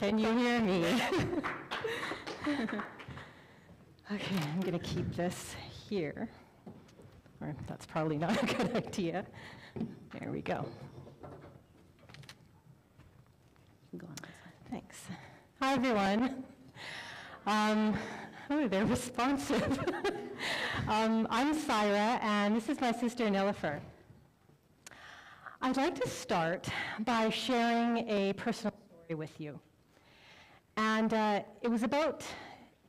Can you hear me? Okay, I'm going to keep this here. Or that's probably not a good idea. There we go. Go on this side. Thanks. Hi, everyone. Oh, they're responsive. I'm Syra, and this is my sister, Nilofer. I'd like to start by sharing a personal story with you. And it was about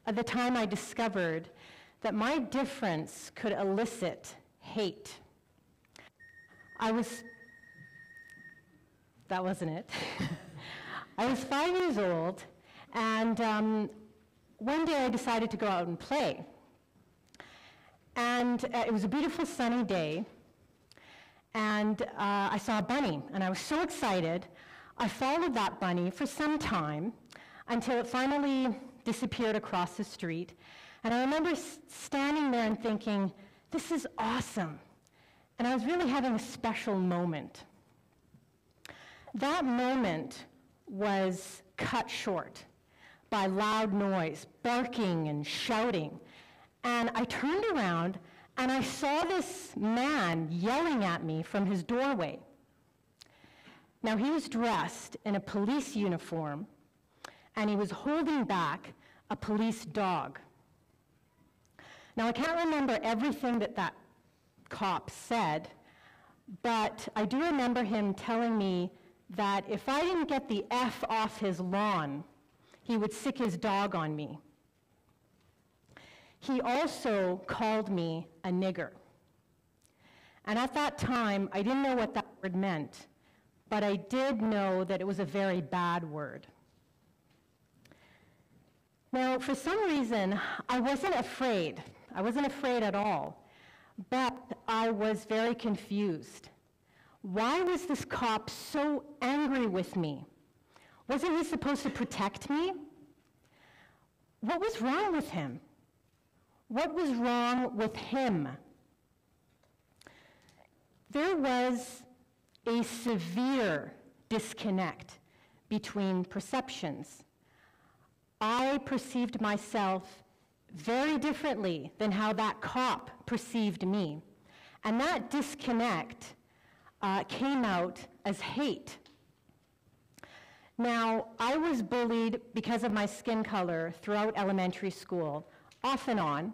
the time I discovered that my difference could elicit hate. That wasn't it. I was 5 years old, and one day I decided to go out and play. And it was a beautiful sunny day, and I saw a bunny, and I was so excited. I followed that bunny for some time until it finally disappeared across the street. And I remember standing there and thinking, this is awesome. And I was really having a special moment. That moment was cut short by loud noise, barking and shouting. And I turned around and I saw this man yelling at me from his doorway. Now, he was dressed in a police uniform, and he was holding back a police dog. Now, I can't remember everything that cop said, but I do remember him telling me that if I didn't get the F off his lawn, he would sick his dog on me. He also called me a nigger. And at that time, I didn't know what that word meant, but I did know that it was a very bad word. Now, for some reason, I wasn't afraid. I wasn't afraid at all, but I was very confused. Why was this cop so angry with me? Wasn't he supposed to protect me? What was wrong with him? What was wrong with him? There was a severe disconnect between perceptions. I perceived myself very differently than how that cop perceived me. And that disconnect came out as hate. Now, I was bullied because of my skin color throughout elementary school, off and on,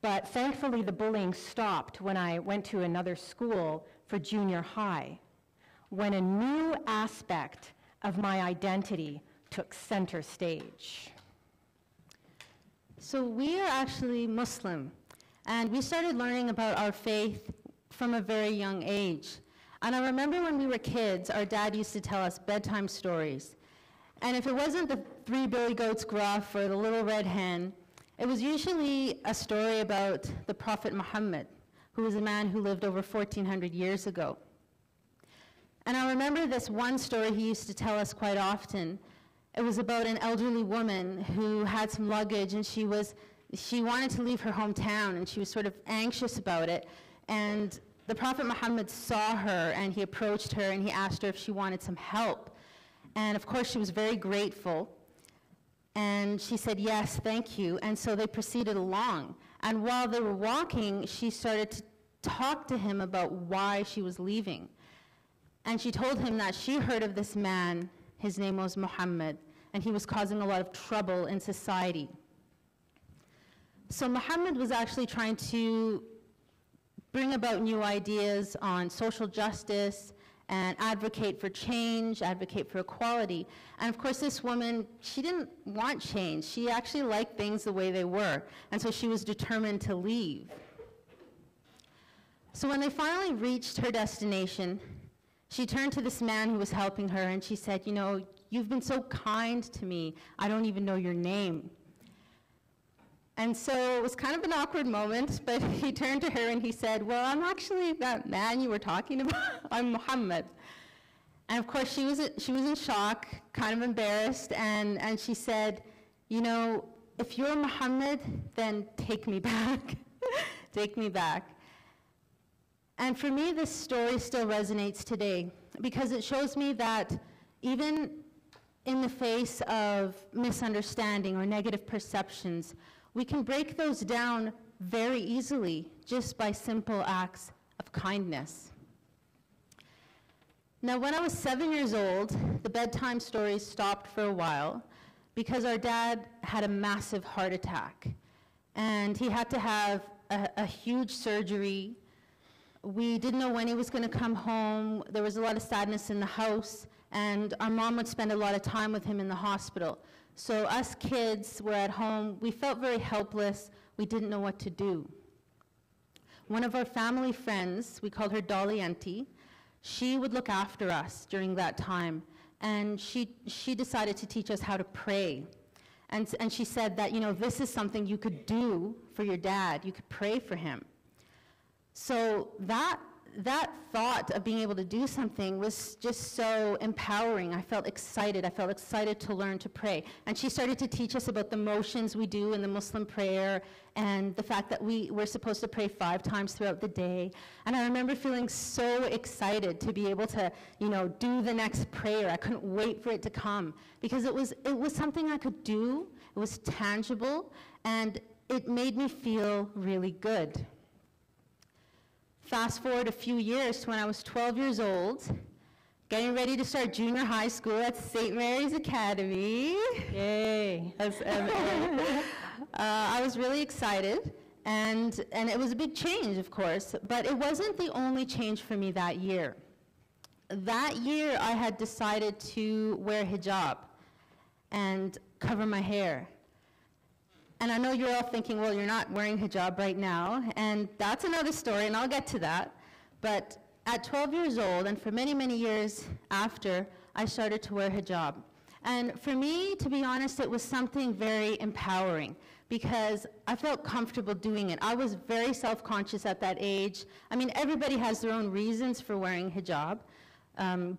but thankfully the bullying stopped when I went to another school for junior high, when a new aspect of my identity took center stage. So we are actually Muslim, and we started learning about our faith from a very young age. And I remember when we were kids, our dad used to tell us bedtime stories. And if it wasn't the Three Billy Goats Gruff or the Little Red Hen, it was usually a story about the Prophet Muhammad, who was a man who lived over 1,400 years ago. And I remember this one story he used to tell us quite often. It was about an elderly woman who had some luggage, and she wanted to leave her hometown, and she was sort of anxious about it. And the Prophet Muhammad saw her, and he approached her, and he asked her if she wanted some help. And of course, she was very grateful. And she said, yes, thank you. And so they proceeded along. And while they were walking, she started to talk to him about why she was leaving. And she told him that she heard of this man, his name was Muhammad, and he was causing a lot of trouble in society. So Muhammad was actually trying to bring about new ideas on social justice and advocate for change, advocate for equality. And of course, this woman, she didn't want change. She actually liked things the way they were. And so she was determined to leave. So when they finally reached her destination, she turned to this man who was helping her, and she said, you know, you've been so kind to me, I don't even know your name. And so it was kind of an awkward moment, but he turned to her and he said, well, I'm actually that man you were talking about. I'm Muhammad. And of course, she was in shock, kind of embarrassed, and she said, you know, if you're Muhammad, then take me back. Take me back. And for me, this story still resonates today because it shows me that Even in the face of misunderstanding or negative perceptions, we can break those down very easily just by simple acts of kindness. Now, when I was 7 years old, the bedtime stories stopped for a while because our dad had a massive heart attack, and he had to have a huge surgery. We didn't know when he was going to come home. There was a lot of sadness in the house, and our mom would spend a lot of time with him in the hospital. So us kids were at home. We felt very helpless. We didn't know what to do. One of our family friends, we called her Dolly Auntie, she would look after us during that time, and she decided to teach us how to pray. And she said that, you know, this is something you could do for your dad. You could pray for him. So that thought of being able to do something was just so empowering. I felt excited. I felt excited to learn to pray. And she started to teach us about the motions we do in the Muslim prayer and the fact that we're supposed to pray 5 times throughout the day. And I remember feeling so excited to be able to, you know, do the next prayer. I couldn't wait for it to come because it was something I could do. It was tangible, and it made me feel really good. Fast forward a few years to when I was 12 years old, getting ready to start junior high school at St. Mary's Academy. Yay. I was really excited, and it was a big change, of course, but it wasn't the only change for me that year. That year, I had decided to wear hijab and cover my hair. And I know you're all thinking, well, you're not wearing hijab right now, and that's another story, and I'll get to that. But at 12 years old, and for many, many years after, I started to wear hijab. And for me, to be honest, it was something very empowering because I felt comfortable doing it. I was very self-conscious at that age. I mean, everybody has their own reasons for wearing hijab.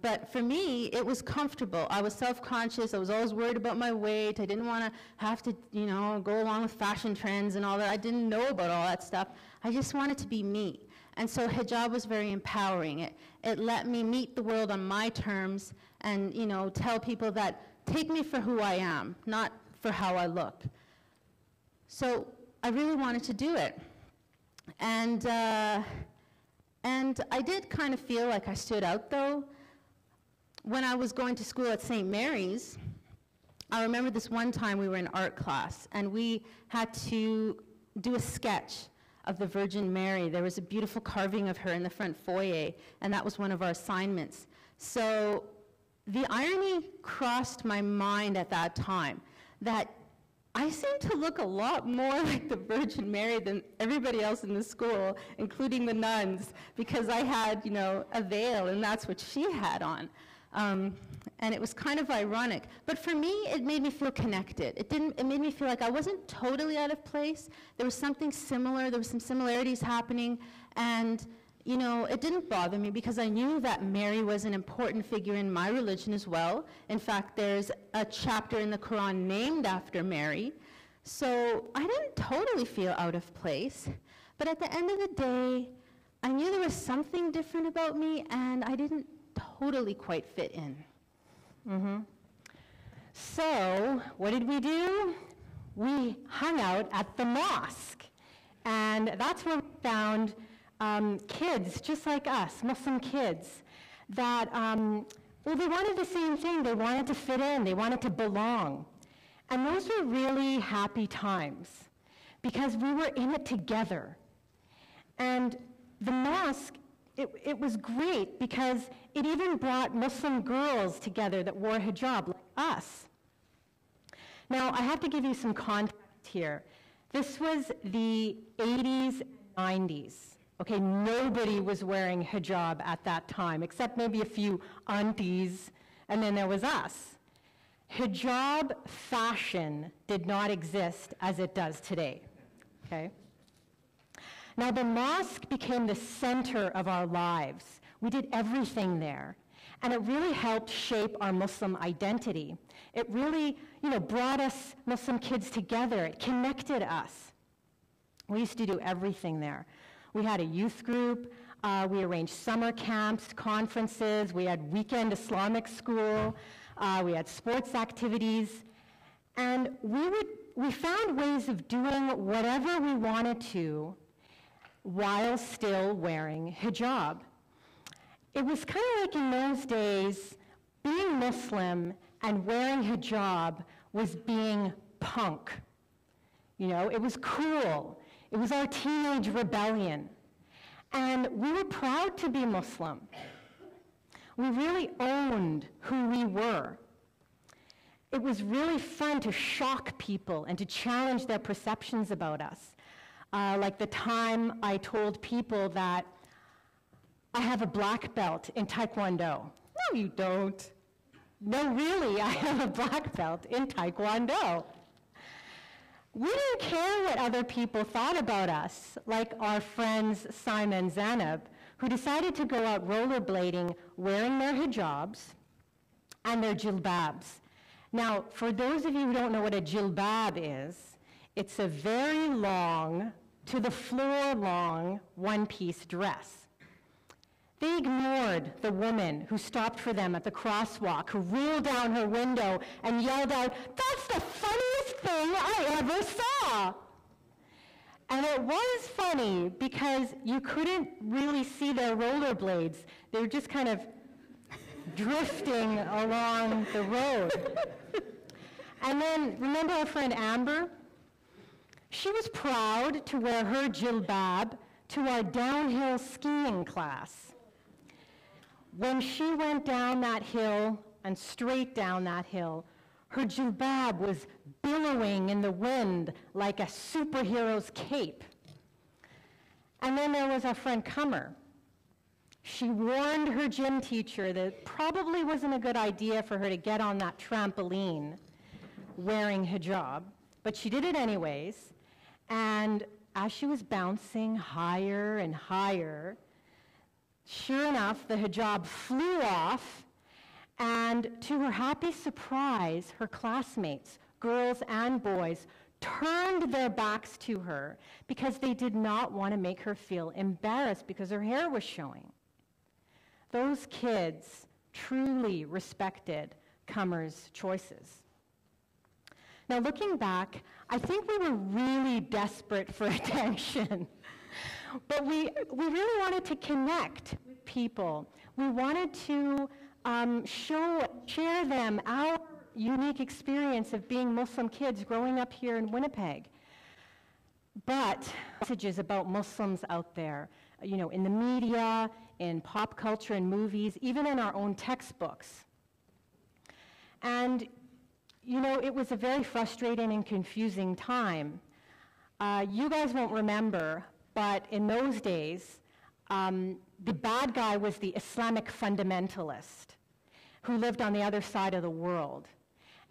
But for me, it was comfortable. I was self-conscious. I was always worried about my weight. I didn't want to have to, you know, go along with fashion trends and all that. I didn't know about all that stuff. I just wanted to be me. And so hijab was very empowering. It let me meet the world on my terms and, you know, tell people that take me for who I am, not for how I look. So I really wanted to do it. And I did kind of feel like I stood out, though. When I was going to school at St. Mary's, I remember this one time we were in art class, and we had to do a sketch of the Virgin Mary. There was a beautiful carving of her in the front foyer, and that was one of our assignments. So the irony crossed my mind at that time that I seemed to look a lot more like the Virgin Mary than everybody else in the school, including the nuns, because I had, you know, a veil, and that's what she had on. And it was kind of ironic. But for me, it made me feel connected. It made me feel like I wasn't totally out of place. There was something similar. There were some similarities happening. And, you know, it didn't bother me because I knew that Mary was an important figure in my religion as well. In fact, there's a chapter in the Quran named after Mary. So I didn't totally feel out of place. But at the end of the day, I knew there was something different about me, and I didn't totally quite fit in. So what did we do? We hung out at the mosque. And that's where we found kids just like us, Muslim kids, that, well, they wanted the same thing. They wanted to fit in. They wanted to belong. And those were really happy times because we were in it together. And the mosque, it was great because it even brought Muslim girls together that wore hijab like us. Now, I have to give you some context here. This was the 80s and 90s. Okay, nobody was wearing hijab at that time, except maybe a few aunties, and then there was us. Hijab fashion did not exist as it does today, okay? Now, the mosque became the center of our lives. We did everything there, and it really helped shape our Muslim identity. It really, you know, brought us Muslim kids together. It connected us. We used to do everything there. We had a youth group. We arranged summer camps, conferences. We had weekend Islamic school. We had sports activities. And we found ways of doing whatever we wanted to while still wearing hijab. It was kind of like in those days, being Muslim and wearing hijab was being punk. You know, it was cool. It was our teenage rebellion. And we were proud to be Muslim. We really owned who we were. It was really fun to shock people and to challenge their perceptions about us. Like the time I told people that I have a black belt in Taekwondo. No, you don't. No, really, I have a black belt in Taekwondo. We didn't care what other people thought about us, like our friends Simon and Zanab, who decided to go out rollerblading wearing their hijabs and their jilbabs. Now, for those of you who don't know what a jilbab is, it's a very long, to the floor long, one-piece dress. They ignored the woman who stopped for them at the crosswalk, who rolled down her window and yelled out, "That's the funniest thing I ever saw!" And it was funny because you couldn't really see their rollerblades. They were just kind of drifting along the road. And then, remember our friend Amber? She was proud to wear her jilbab to our downhill skiing class. When she went down that hill and straight down that hill, her jilbab was billowing in the wind like a superhero's cape. And then there was our friend Cummer. She warned her gym teacher that it probably wasn't a good idea for her to get on that trampoline wearing hijab, but she did it anyways. And as she was bouncing higher and higher, sure enough, the hijab flew off, and to her happy surprise, her classmates, girls and boys, turned their backs to her because they did not want to make her feel embarrassed because her hair was showing. Those kids truly respected Cummer's choices. Now, looking back, I think we were really desperate for attention. But we really wanted to connect with people. We wanted to share them our unique experience of being Muslim kids growing up here in Winnipeg. But messages about Muslims out there, you know, in the media, in pop culture and movies, even in our own textbooks. And, you know, it was a very frustrating and confusing time. You guys won't remember, but in those days, the bad guy was the Islamic fundamentalist who lived on the other side of the world.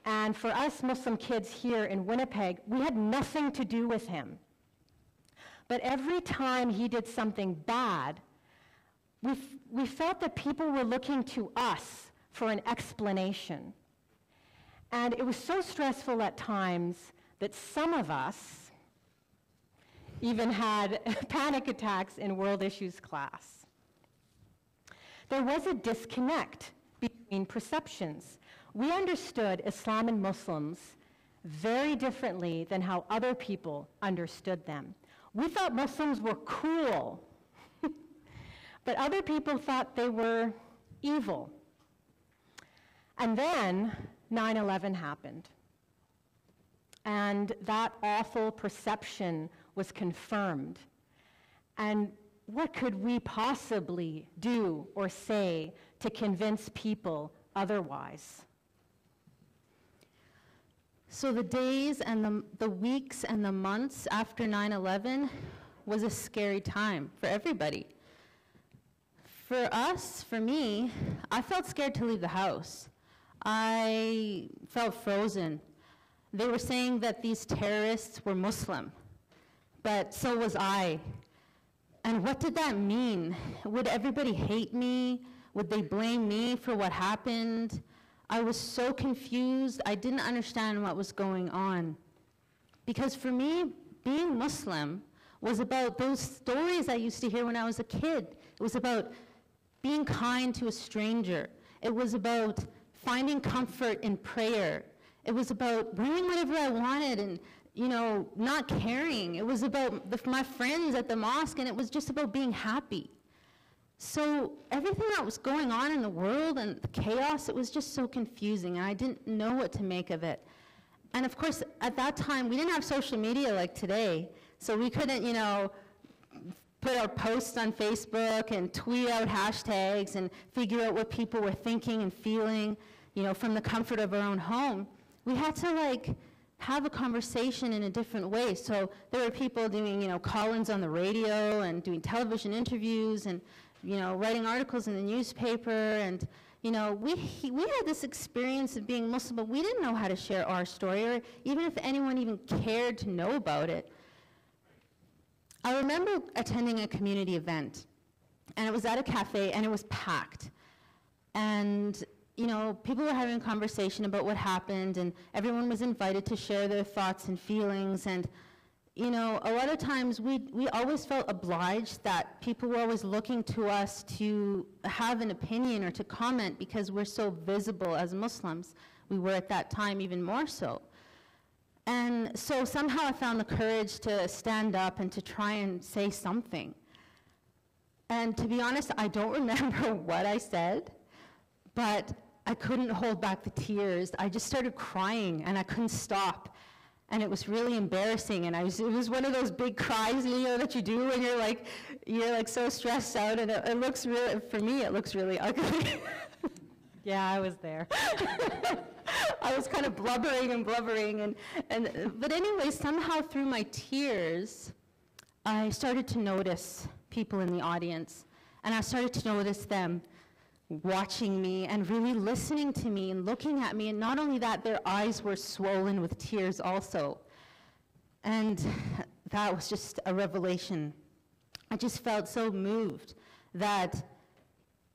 And for us Muslim kids here in Winnipeg, we had nothing to do with him. But every time he did something bad, we felt that people were looking to us for an explanation. And it was so stressful at times that some of us even had panic attacks in world issues class. There was a disconnect between perceptions. We understood Islam and Muslims very differently than how other people understood them. We thought Muslims were cool, but other people thought they were evil. And then 9/11 happened. And that awful perception was confirmed. And what could we possibly do or say to convince people otherwise? So the days and the weeks and the months after 9/11 was a scary time for everybody. For us, for me, I felt scared to leave the house. I felt frozen. They were saying that these terrorists were Muslim, but so was I. And what did that mean? Would everybody hate me? Would they blame me for what happened? I was so confused. I didn't understand what was going on. Because for me, being Muslim was about those stories I used to hear when I was a kid. It It was about being kind to a stranger. It was about finding comfort in prayer. It was about wearing whatever I wanted and, not caring. It was about my friends at the mosque, and it was just about being happy. So everything that was going on in the world and the chaos, it was just so confusing, and I didn't know what to make of it. And of course, at that time, we didn't have social media like today, so we couldn't, put our posts on Facebook and tweet out hashtags and figure out what people were thinking and feeling, from the comfort of our own home. We had to, have a conversation in a different way. So there were people doing, call-ins on the radio and doing television interviews and, writing articles in the newspaper. And, we had this experience of being Muslim, but we didn't know how to share our story, or even if anyone even cared to know about it. I remember attending a community event, and it was at a cafe, and it was packed. And, people were having a conversation about what happened, and everyone was invited to share their thoughts and feelings. And, a lot of times we always felt obliged that people were always looking to us to have an opinion or to comment because we're so visible as Muslims. We were at that time even more so. And so somehow I found the courage to stand up and to try and say something. And to be honest, I don't remember what I said, but I couldn't hold back the tears. I just started crying, and I couldn't stop. And it was really embarrassing, and it was one of those big cries, that you do when you're like so stressed out, and it looks really, for me, it looks really ugly. Yeah, I was there. I was kind of blubbering, but anyway, somehow through my tears, I started to notice people in the audience, and I started to notice them watching me and really listening to me and looking at me, and not only that, their eyes were swollen with tears also. And that was just a revelation. I just felt so moved that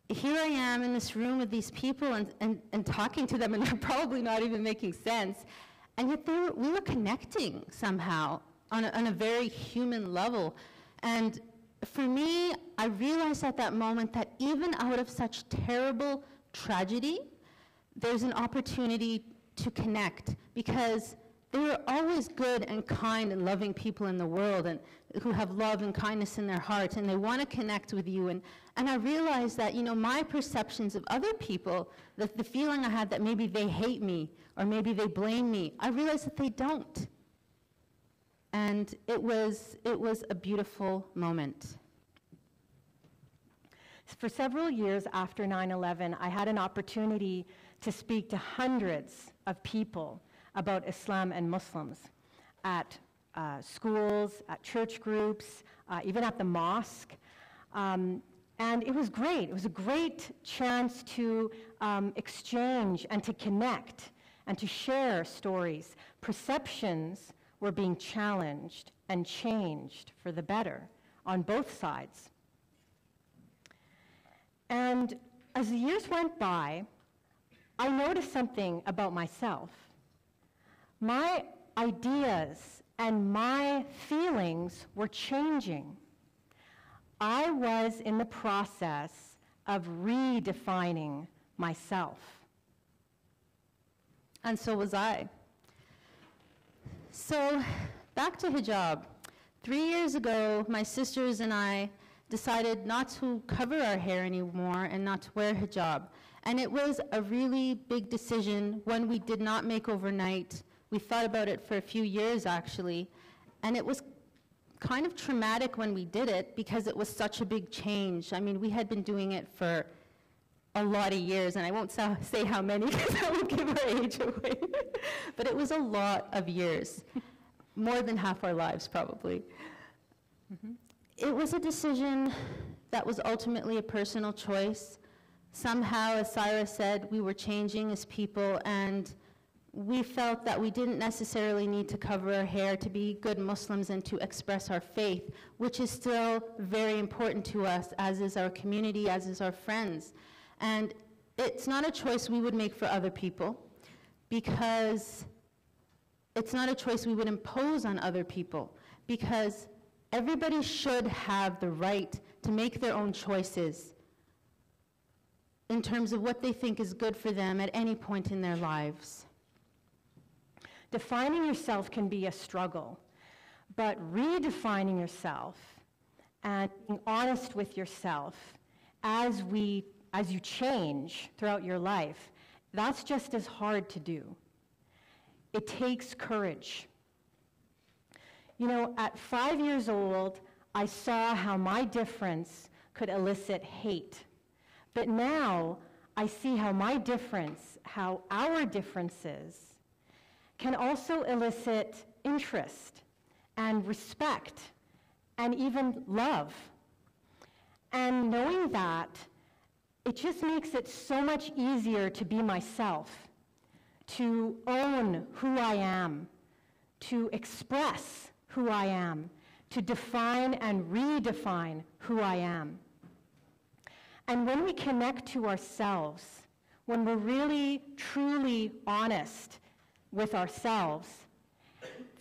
here I am in this room with these people and talking to them, and they're probably not even making sense, and yet we were connecting somehow on a very human level. And for me, I realized at that moment that even out of such terrible tragedy, there's an opportunity to connect, because there are always good and kind and loving people in the world, and who have love and kindness in their heart, and they want to connect with you. And I realized that, my perceptions of other people, the feeling I had that maybe they hate me or maybe they blame me, I realized that they don't. And it was a beautiful moment. For several years after 9/11, I had an opportunity to speak to hundreds of people about Islam and Muslims at schools, at church groups, even at the mosque. And it was great. It was a great chance to exchange and to connect and to share stories. Perceptions were being challenged and changed for the better on both sides. And as the years went by, I noticed something about myself. My ideas and my feelings were changing. I was in the process of redefining myself. And so was I. So back to hijab. 3 years ago, my sisters and I decided not to cover our hair anymore and not to wear hijab. And it was a really big decision, one we did not make overnight. We thought about it for a few years, actually. And it was kind of traumatic when we did it because it was such a big change. I mean, we had been doing it for a lot of years, and I won't say how many because that would give our age away. But it was a lot of years, more than half our lives, probably. Mm-hmm. It was a decision that was ultimately a personal choice. Somehow, as Cyrus said, we were changing as people, and we felt that we didn't necessarily need to cover our hair to be good Muslims and to express our faith, which is still very important to us, as is our community, as is our friends. And it's not a choice we would make for other people, because it's not a choice we would impose on other people, because Everybody should have the right to make their own choices in terms of what they think is good for them at any point in their lives. Defining yourself can be a struggle, but redefining yourself and being honest with yourself as you change throughout your life, that's just as hard to do. It takes courage. You know, at 5 years old, I saw how my difference could elicit hate. But now, I see how my difference, how our differences, can also elicit interest and respect and even love. And knowing that, it just makes it so much easier to be myself, to own who I am, to express who I am, to define and redefine who I am. And when we connect to ourselves, when we're really, truly honest with ourselves,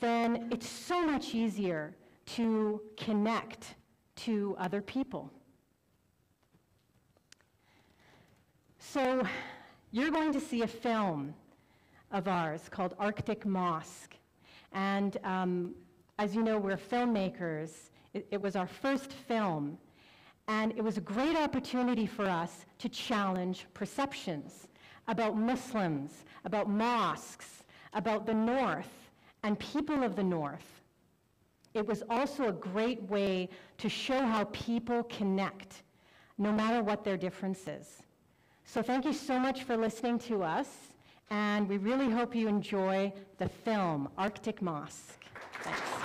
then it's so much easier to connect to other people. So you're going to see a film of ours called Arctic Mosque. And as you know, we're filmmakers. It was our first film. And it was a great opportunity for us to challenge perceptions about Muslims, about mosques, about the North, and people of the North. It was also a great way to show how people connect, no matter what their difference is. So thank you so much for listening to us, and we really hope you enjoy the film, Arctic Mosque. Thanks.